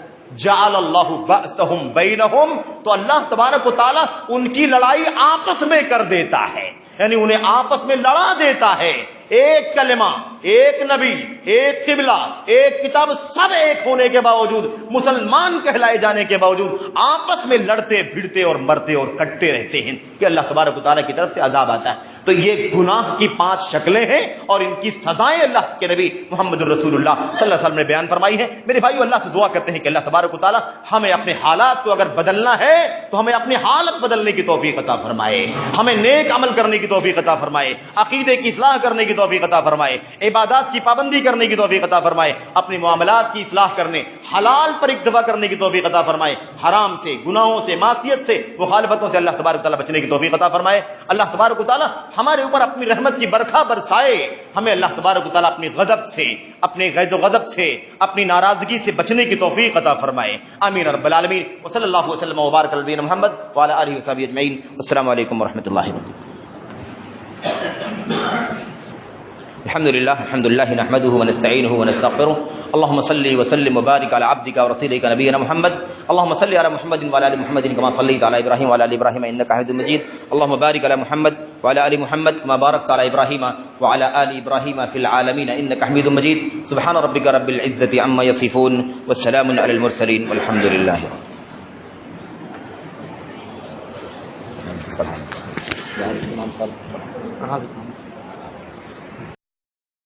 جعل اللہ بأسہم بینہم، تو اللہ تبارک و تعالیٰ ان کی لڑائی آپس میں کر دیتا ہے، یعنی انہیں آپس میں لڑا دیتا ہے۔ ایک کلمہ، ایک نبی، ایک قبلہ، ایک کتاب، سب ایک ہونے کے باوجود، مسلمان کہلائے جانے کے باوجود آپس میں لڑتے بھڑتے اور مرتے اور کٹتے رہتے ہیں کہ اللہ تبارک و تعالیٰ کی طرف سے عذاب آتا ہے۔ تو یہ گناہ کی 5 شکلیں ہیں اور ان کی سزائیں اللہ کے نبی محمد الرسول اللہ صلی اللہ علیہ وسلم نے بیان فرمائی ہے۔ میرے بھائیو، اللہ سے دعا کرتے ہیں کہ اللہ تبارک و تعالیٰ ہمیں اپنے حالات کو اگر بدلنا ہے تو ہمیں اپنی حالت بدلنے کی توفیق عطا فرمائے، ہمیں نیک عمل کرنے کی توفیق عطا فرمائے، عقیدے کی اصلاح کرنے کی توفیق عطا فرمائے، عبادات کی پابندی کرنے کی توفیق عطا فرمائے، اپنے معاملات کی اصلاح کرنے، حلال پر اکتفا کرنے کی توفیق عطا فرمائے، حرام سے، گناہوں سے، معصیت سے، مخالفتوں سے اللہ تبارک و تعالیٰ بچنے کی توفیق عطا فرمائے۔ اللہ تبارک و تعالیٰ ہمارے اوپر اپنی رحمت کی برکھا برسائے، ہمیں اللہ تبارک و تعالیٰ اپنی غضب سے، اپنے غیظ و غضب سے، اپنی ناراضگی سے بچنے کی توفیق عطا فرمائے، آمین رب العالمین۔ وصلی اللہ وسلم وبارک علی نبینا محمد وعلی آلہ وصحبہ اجمعین۔ السلام علیکم ورحمۃ اللہ وبرکاتہ۔ الحمد لله نحمده ونستعينه ونستغفره اللهم صل وسلم وبارك على عبدك ورسولك نبينا محمد اللهم صل على محمد وعلى ال محمد كما صليت على ابراهيم وعلى ال ابراهيم انك حميد مجيد اللهم بارك على محمد وعلى ال محمد كما باركت على ابراهيم وعلى ال ابراهيم في العالمين انك حميد مجيد سبحان ربك رب العزة عما يصفون والسلام على المرسلين والحمد لله